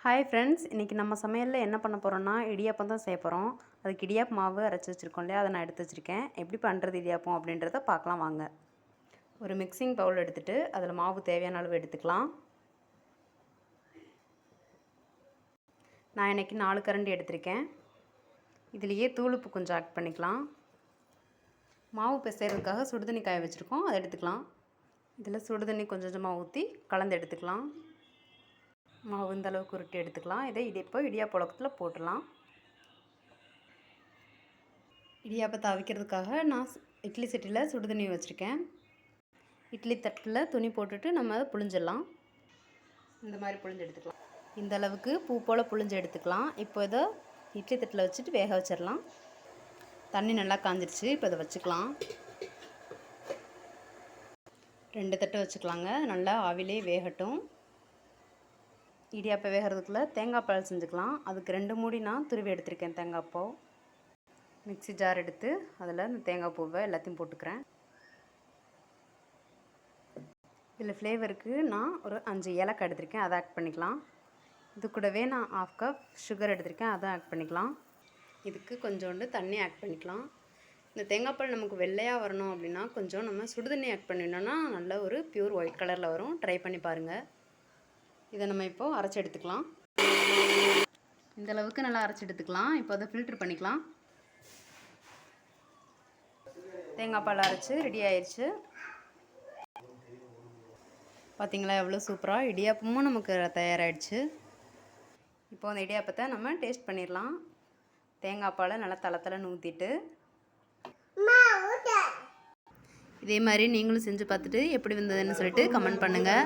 Hi friends, இன்றைக்கி நம்ம சமையலில் என்ன பண்ண போகிறோன்னா இடியாப்பம் தான் செய்ய போகிறோம். அதுக்கு இடியாப்பம் மாவு அரைச்சி வச்சுருக்கோம் இல்லையா, அதை நான் எடுத்து வச்சுருக்கேன். எப்படி பண்ணுறது இடியாப்பம் அப்படின்றத பார்க்கலாம் வாங்க. ஒரு மிக்சிங் பவுல் எடுத்துகிட்டு அதில் மாவு தேவையான அளவு எடுத்துக்கலாம். நான் இன்றைக்கி 4 கரண்டி எடுத்திருக்கேன். இதுலேயே தூளுப்பு கொஞ்சம் ஆட் பண்ணிக்கலாம். மாவு பிசைறதுக்காக சுடுதண்ணி காய வச்சுருக்கோம், அதை எடுத்துக்கலாம். இதில் சுடுதண்ணி கொஞ்சம் கொஞ்சமாக ஊற்றி கலந்து எடுத்துக்கலாம். மாவு இந்த அளவுக்கு உருட்டி எடுத்துக்கலாம். இதை இப்போ இடியாப்ப உலக்கத்தில் போட்டுடலாம். இடியாப்பத்தை அவிக்கிறதுக்காக நான் இட்லி சட்டியில் சுடுதண்ணி வச்சுருக்கேன். இட்லி தட்டில் துணி போட்டுட்டு நம்ம அதை புழிஞ்சிடலாம். இந்த மாதிரி புழிஞ்சு எடுத்துக்கலாம். இந்த அளவுக்கு பூ போல் புழிஞ்சு எடுத்துக்கலாம். இப்போ இதை இட்லி தட்டில் வச்சுட்டு வேக வச்சிடலாம். தண்ணி நல்லா காஞ்சிருச்சு. இப்போ இதை வச்சுக்கலாம். 2 தட்டு வச்சுக்கலாங்க. நல்லா ஆவிலே வேகட்டும். இடியாப்பம் வேகிறதுக்குள்ளே தேங்காய் பால் செஞ்சுக்கலாம். அதுக்கு 2 மூடி நான் துருவி எடுத்திருக்கேன். தேங்காய் பூ மிக்ஸி ஜார் எடுத்து அதில் இந்த தேங்காய் பூவை எல்லாத்தையும் போட்டுக்கிறேன். இதில் ஃப்ளேவருக்கு நான் ஒரு 5 ஏலக்காய் எடுத்திருக்கேன், அதை ஆட் பண்ணிக்கலாம். இது கூடவே நான் 1/2 கப் சுகர் எடுத்திருக்கேன், அதை ஆட் பண்ணிக்கலாம். இதுக்கு கொஞ்சோண்டு தண்ணி ஆட் பண்ணிக்கலாம். இந்த தேங்காய் பால் நமக்கு வெள்ளையாக வரணும் அப்படின்னா கொஞ்சம் நம்ம சுடுதண்ணி ஆட் பண்ணினோன்னா நல்ல ஒரு பியூர் ஒயிட் கலரில் வரும். ட்ரை பண்ணி பாருங்கள். இதை நம்ம இப்போது அரைச்சி எடுத்துக்கலாம். இந்த அளவுக்கு நல்லா அரைச்சி எடுத்துக்கலாம். இப்போ அதை ஃபில்ட்ரு பண்ணிக்கலாம். தேங்காய் பால் அரைச்சி ரெடி ஆயிடுச்சு. பார்த்திங்களா எவ்வளோ சூப்பராக இடியாப்பமும் நமக்கு தயாராகிடுச்சு. இப்போ அந்த இடியாப்பத்தை நம்ம டேஸ்ட் பண்ணிடலாம். தேங்காய் பாலை நல்லா தளத்தலன்னு ஊற்றிட்டு இதே மாதிரி நீங்களும் செஞ்சு பார்த்துட்டு எப்படி வந்ததுன்னு சொல்லிட்டு கமெண்ட் பண்ணுங்கள்.